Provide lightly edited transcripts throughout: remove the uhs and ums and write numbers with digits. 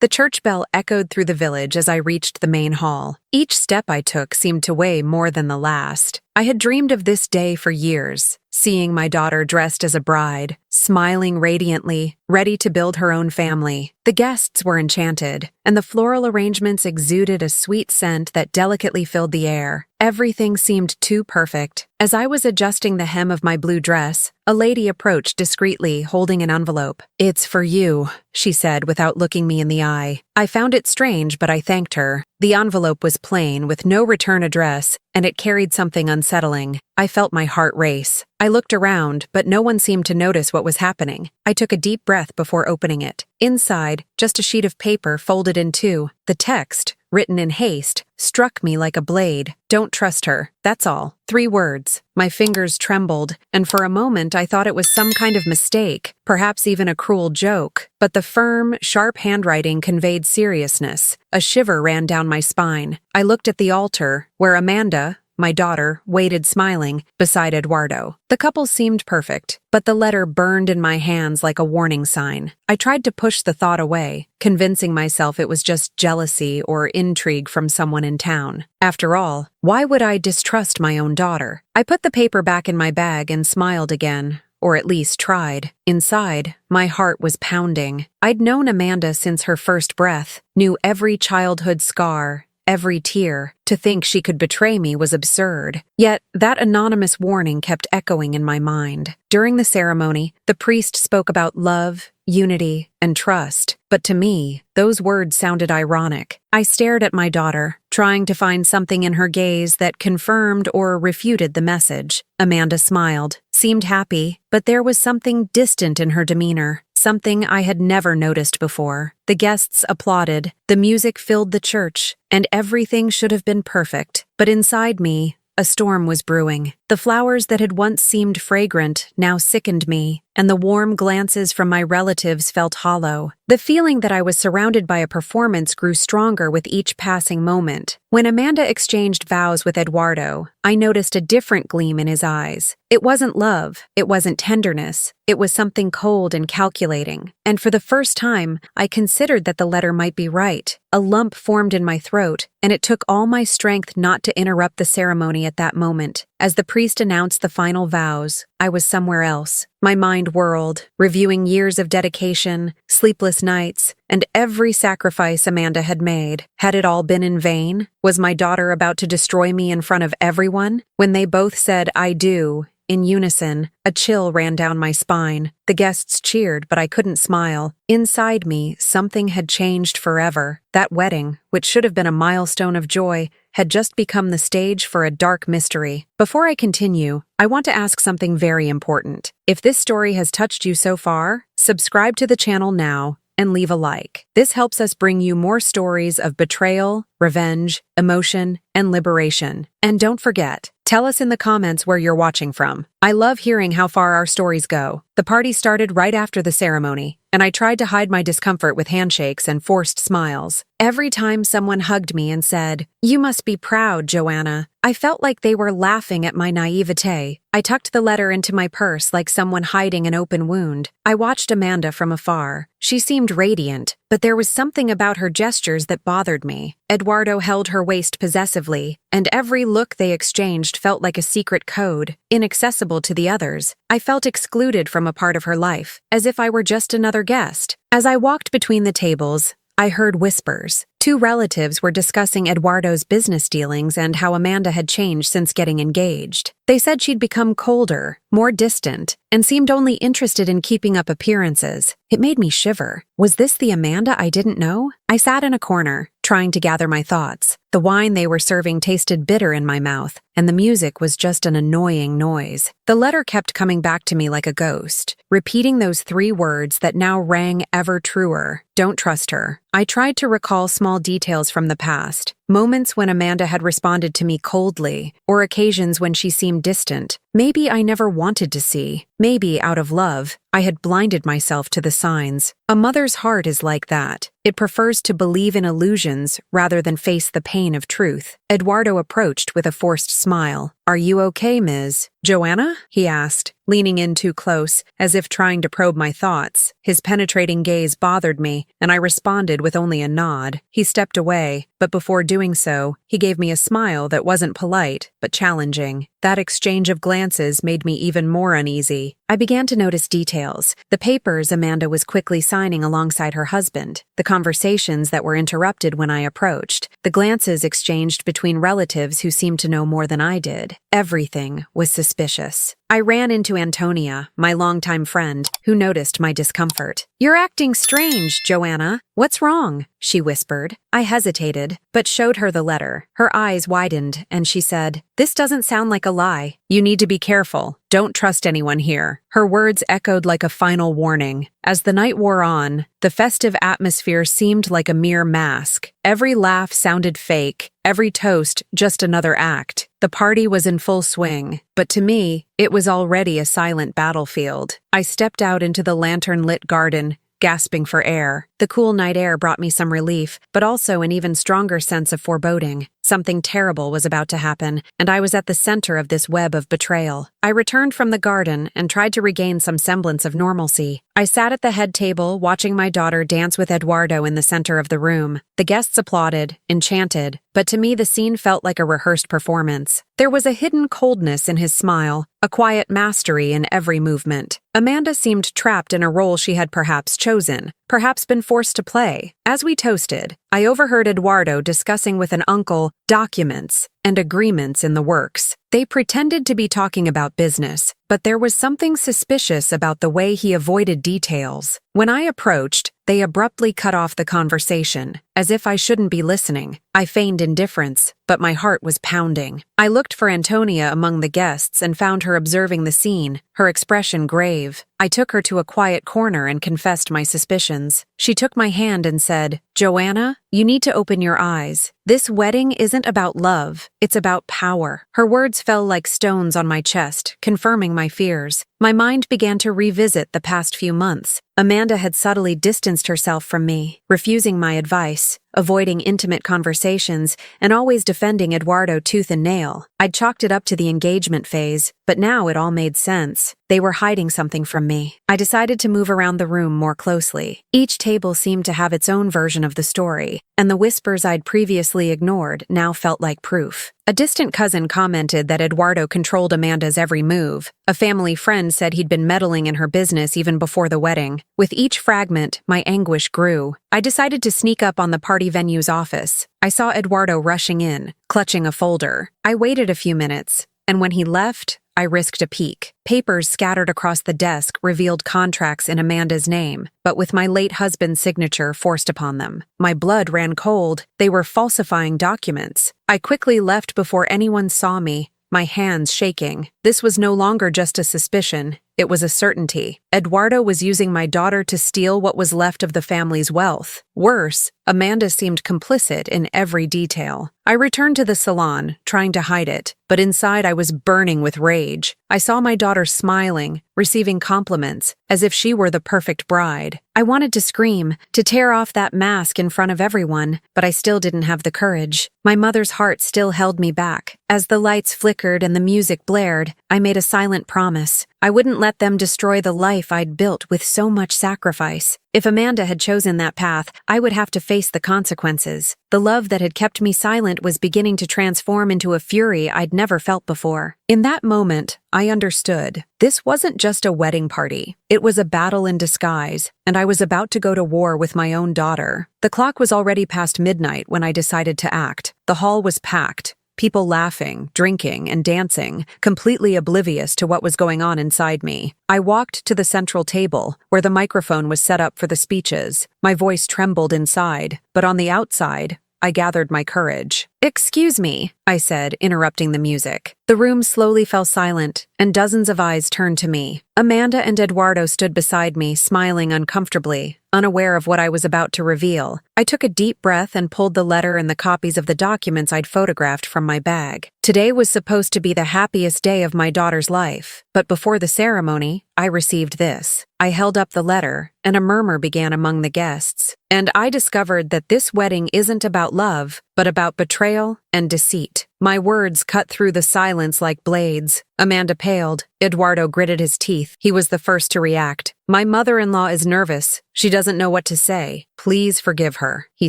The church bell echoed through the village as I reached the main hall. Each step I took seemed to weigh more than the last. I had dreamed of this day for years, seeing my daughter dressed as a bride, smiling radiantly, ready to build her own family. The guests were enchanted, and the floral arrangements exuded a sweet scent that delicately filled the air. Everything seemed too perfect. As I was adjusting the hem of my blue dress, a lady approached discreetly, holding an envelope. "It's for you," she said without looking me in the eye. I found it strange, but I thanked her. The envelope was plain, with no return address, and it carried something unsettling. I felt my heart race. I looked around, but no one seemed to notice what was happening. I took a deep breath before opening it. Inside, just a sheet of paper folded in two. The text, written in haste, struck me like a blade. "Don't trust her. That's all." 3 words. My fingers trembled, and for a moment I thought it was some kind of mistake, perhaps even a cruel joke. But the firm, sharp handwriting conveyed seriousness. A shiver ran down my spine. I looked at the altar, where Amanda, my daughter, waited smiling beside Eduardo. The couple seemed perfect, but the letter burned in my hands like a warning sign. I tried to push the thought away, convincing myself it was just jealousy or intrigue from someone in town. After all, why would I distrust my own daughter? I put the paper back in my bag and smiled again. Or at least tried. Inside, my heart was pounding. I'd known Amanda since her first breath, knew every childhood scar, every tear. To think she could betray me was absurd. Yet, that anonymous warning kept echoing in my mind. During the ceremony, the priest spoke about love, unity, and trust. But to me, those words sounded ironic. I stared at my daughter, trying to find something in her gaze that confirmed or refuted the message. Amanda smiled, seemed happy, but there was something distant in her demeanor. Something I had never noticed before. The guests applauded, the music filled the church, and everything should have been perfect. But inside me, a storm was brewing. The flowers that had once seemed fragrant now sickened me, and the warm glances from my relatives felt hollow. The feeling that I was surrounded by a performance grew stronger with each passing moment. When Amanda exchanged vows with Eduardo, I noticed a different gleam in his eyes. It wasn't love, it wasn't tenderness, it was something cold and calculating. And for the first time, I considered that the letter might be right. A lump formed in my throat, and it took all my strength not to interrupt the ceremony at that moment. As the priest announced the final vows, I was somewhere else. My mind whirled, reviewing years of dedication, sleepless nights, and every sacrifice Amanda had made. Had it all been in vain? Was my daughter about to destroy me in front of everyone? When they both said, "I do," in unison, a chill ran down my spine. The guests cheered, but I couldn't smile. Inside me, something had changed forever. That wedding, which should have been a milestone of joy, had just become the stage for a dark mystery. Before I continue, I want to ask something very important. If this story has touched you so far, subscribe to the channel now and leave a like. This helps us bring you more stories of betrayal, revenge, emotion, and liberation. And don't forget, tell us in the comments where you're watching from. I love hearing how far our stories go. The party started right after the ceremony, and I tried to hide my discomfort with handshakes and forced smiles. Every time someone hugged me and said, "You must be proud, Joanna," I felt like they were laughing at my naivete. I tucked the letter into my purse like someone hiding an open wound. I watched Amanda from afar. She seemed radiant, but there was something about her gestures that bothered me. Eduardo held her waist possessively, and every look they exchanged felt like a secret code, inaccessible to the others. I felt excluded from a part of her life, as if I were just another guest. As I walked between the tables, I heard whispers. 2 relatives were discussing Eduardo's business dealings and how Amanda had changed since getting engaged. They said she'd become colder, more distant, and seemed only interested in keeping up appearances. It made me shiver. Was this the Amanda I didn't know? I sat in a corner, trying to gather my thoughts. The wine they were serving tasted bitter in my mouth, and the music was just an annoying noise. The letter kept coming back to me like a ghost, repeating those 3 words that now rang ever truer. Don't trust her. I tried to recall small details from the past, moments when Amanda had responded to me coldly, or occasions when she seemed distant. Maybe I never wanted to see. Maybe, out of love, I had blinded myself to the signs. A mother's heart is like that. It prefers to believe in illusions rather than face the pain of truth. Eduardo approached with a forced smile. "Are you okay, Ms. Joanna?" he asked, leaning in too close, as if trying to probe my thoughts. His penetrating gaze bothered me, and I responded with only a nod. He stepped away, but before doing so, he gave me a smile that wasn't polite, but challenging. That exchange of glances made me even more uneasy. I began to notice details. The papers Amanda was quickly signing alongside her husband, the conversations that were interrupted when I approached, the glances exchanged between relatives who seemed to know more than I did. Everything was suspicious. I ran into Antonia, my longtime friend, who noticed my discomfort. "You're acting strange, Joanna. What's wrong?" she whispered. I hesitated, but showed her the letter. Her eyes widened, and she said, "This doesn't sound like a lie. You need to be careful. Don't trust anyone here." Her words echoed like a final warning. As the night wore on, the festive atmosphere seemed like a mere mask. Every laugh sounded fake, every toast just another act. The party was in full swing, but to me, it was already a silent battlefield. I stepped out into the lantern-lit garden, gasping for air. The cool night air brought me some relief, but also an even stronger sense of foreboding. Something terrible was about to happen, and I was at the center of this web of betrayal. I returned from the garden and tried to regain some semblance of normalcy. I sat at the head table, watching my daughter dance with Eduardo in the center of the room. The guests applauded, enchanted, but to me the scene felt like a rehearsed performance. There was a hidden coldness in his smile, a quiet mastery in every movement. Amanda seemed trapped in a role she had perhaps chosen, perhaps been forced to play. As we toasted, I overheard Eduardo discussing with an uncle documents and agreements in the works. They pretended to be talking about business, but there was something suspicious about the way he avoided details. When I approached, they abruptly cut off the conversation, as if I shouldn't be listening. I feigned indifference, but my heart was pounding. I looked for Antonia among the guests and found her observing the scene, her expression grave. I took her to a quiet corner and confessed my suspicions. She took my hand and said, "Joanna, you need to open your eyes. This wedding isn't about love, it's about power." Her words fell like stones on my chest, confirming my fears. My mind began to revisit the past few months. Amanda had subtly distanced herself from me, refusing my advice, avoiding intimate conversations, and always defending Eduardo tooth and nail. I'd chalked it up to the engagement phase, but now it all made sense. They were hiding something from me. I decided to move around the room more closely. Each table seemed to have its own version of the story, and the whispers I'd previously ignored now felt like proof. A distant cousin commented that Eduardo controlled Amanda's every move. A family friend said he'd been meddling in her business even before the wedding. With each fragment, my anguish grew. I decided to sneak up on the party venue's office. I saw Eduardo rushing in, clutching a folder. I waited a few minutes, and when he left, I risked a peek. Papers scattered across the desk revealed contracts in Amanda's name, but with my late husband's signature forced upon them. My blood ran cold. They were falsifying documents. I quickly left before anyone saw me, my hands shaking. This was no longer just a suspicion. It was a certainty. Eduardo was using my daughter to steal what was left of the family's wealth. Worse, Amanda seemed complicit in every detail. I returned to the salon, trying to hide it, but inside I was burning with rage. I saw my daughter smiling, receiving compliments, as if she were the perfect bride. I wanted to scream, to tear off that mask in front of everyone, but I still didn't have the courage. My mother's heart still held me back. As the lights flickered and the music blared, I made a silent promise. I wouldn't let them destroy the life I'd built with so much sacrifice. If Amanda had chosen that path, I would have to face the consequences. The love that had kept me silent was beginning to transform into a fury I'd never felt before. In that moment, I understood. This wasn't just a wedding party. It was a battle in disguise, and I was about to go to war with my own daughter. The clock was already past midnight when I decided to act. The hall was packed. People laughing, drinking, and dancing, completely oblivious to what was going on inside me. I walked to the central table, where the microphone was set up for the speeches. My voice trembled inside, but on the outside, I gathered my courage. "Excuse me," I said, interrupting the music. The room slowly fell silent, and dozens of eyes turned to me. Amanda and Eduardo stood beside me, smiling uncomfortably. unaware of what I was about to reveal. I took a deep breath and pulled the letter and the copies of the documents I'd photographed from my bag. Today was supposed to be the happiest day of my daughter's life, but before the ceremony, I received this. I held up the letter, and a murmur began among the guests. And I discovered that this wedding isn't about love, but about betrayal and deceit. My words cut through the silence like blades. Amanda paled. Eduardo gritted his teeth. He was the first to react. My mother-in-law is nervous. She doesn't know what to say. Please forgive her, he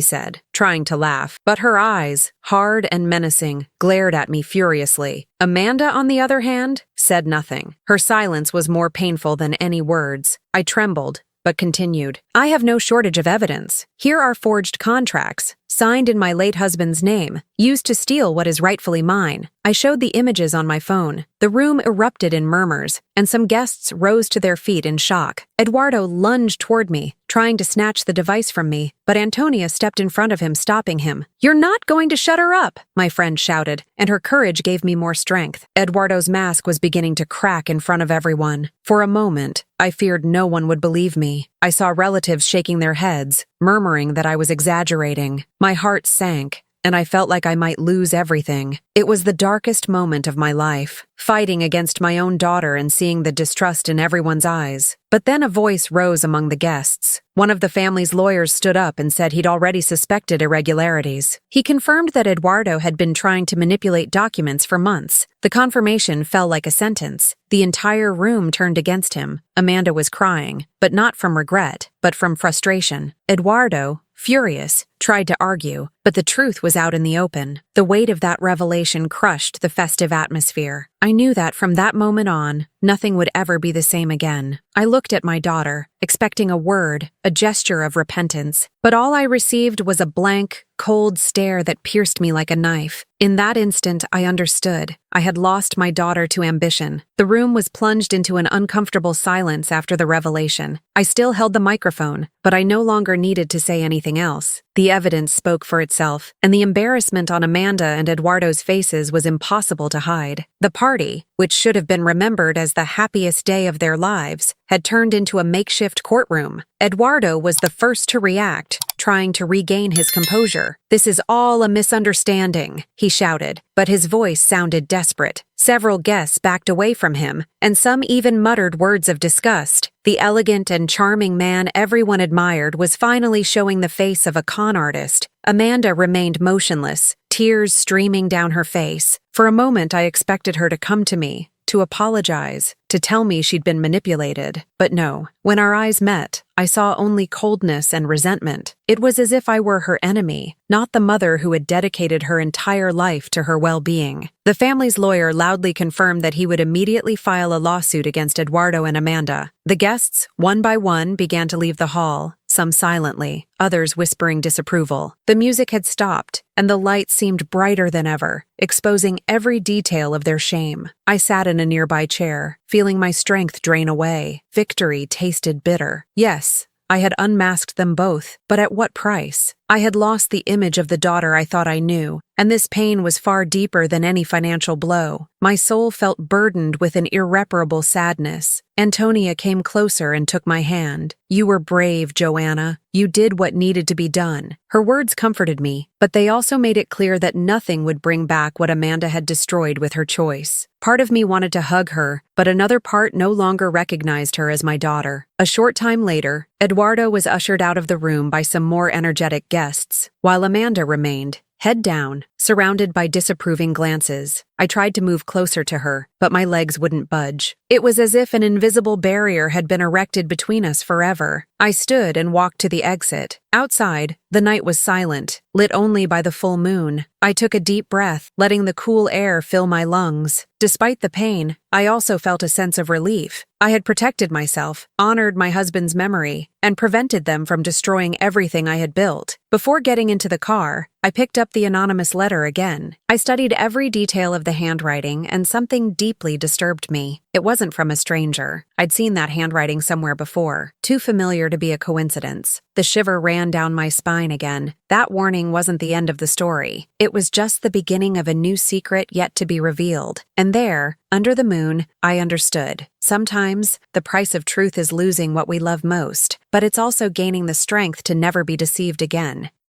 said, trying to laugh. But her eyes, hard and menacing, glared at me furiously. Amanda, on the other hand, said nothing. Her silence was more painful than any words. I trembled, but continued. I have no shortage of evidence. Here are forged contracts, signed in my late husband's name, used to steal what is rightfully mine. I showed the images on my phone. The room erupted in murmurs, and some guests rose to their feet in shock. Eduardo lunged toward me, trying to snatch the device from me, but Antonia stepped in front of him, stopping him. You're not going to shut her up, my friend shouted, and her courage gave me more strength. Eduardo's mask was beginning to crack in front of everyone. For a moment, I feared no one would believe me. I saw relatives shaking their heads, murmuring that I was exaggerating. My heart sank, and I felt like I might lose everything. It was the darkest moment of my life, fighting against my own daughter and seeing the distrust in everyone's eyes. But then a voice rose among the guests. One of the family's lawyers stood up and said he'd already suspected irregularities. He confirmed that Eduardo had been trying to manipulate documents for months. The confirmation fell like a sentence. The entire room turned against him. Amanda was crying, but not from regret, but from frustration. Eduardo, furious, tried to argue, but the truth was out in the open. The weight of that revelation crushed the festive atmosphere. I knew that from that moment on, nothing would ever be the same again. I looked at my daughter, expecting a word, a gesture of repentance, but all I received was a blank, cold stare that pierced me like a knife. In that instant, I understood. I had lost my daughter to ambition. The room was plunged into an uncomfortable silence after the revelation. I still held the microphone, but I no longer needed to say anything else. The evidence spoke for itself, and the embarrassment on Amanda and Eduardo's faces was impossible to hide. The party, which should have been remembered as the happiest day of their lives, had turned into a makeshift courtroom. Eduardo was the first to react, trying to regain his composure. "This is all a misunderstanding," he shouted, but his voice sounded desperate. Several guests backed away from him, and some even muttered words of disgust. The elegant and charming man everyone admired was finally showing the face of a con artist. Amanda remained motionless, tears streaming down her face. For a moment I expected her to come to me, to apologize, to tell me she'd been manipulated. But no, when our eyes met, I saw only coldness and resentment. It was as if I were her enemy, not the mother who had dedicated her entire life to her well-being. The family's lawyer loudly confirmed that he would immediately file a lawsuit against Eduardo and Amanda. The guests, one by one, began to leave the hall, some silently, others whispering disapproval. The music had stopped, and the lights seemed brighter than ever, exposing every detail of their shame. I sat in a nearby chair, feeling my strength drain away. Victory tasted bitter. Yes, I had unmasked them both, but at what price? I had lost the image of the daughter I thought I knew, and this pain was far deeper than any financial blow. My soul felt burdened with an irreparable sadness. Antonia came closer and took my hand. "You were brave, Joanna. You did what needed to be done." Her words comforted me, but they also made it clear that nothing would bring back what Amanda had destroyed with her choice. Part of me wanted to hug her, but another part no longer recognized her as my daughter. A short time later, Eduardo was ushered out of the room by some more energetic guests, while Amanda remained, head down, surrounded by disapproving glances. I tried to move closer to her, but my legs wouldn't budge. It was as if an invisible barrier had been erected between us forever. I stood and walked to the exit. Outside, the night was silent, lit only by the full moon. I took a deep breath, letting the cool air fill my lungs. Despite the pain, I also felt a sense of relief. I had protected myself, honored my husband's memory, and prevented them from destroying everything I had built. Before getting into the car, I picked up the anonymous letter again. I studied every detail of the handwriting, and something deeply disturbed me. It wasn't wasn't from a stranger. I'd seen that handwriting somewhere before, too familiar to be a coincidence. The shiver ran down my spine again. That warning wasn't the end of the story. It was just the beginning of a new secret yet to be revealed. And there, under the moon, I understood. Sometimes, the price of truth is losing what we love most, but it's also gaining the strength to never be deceived again.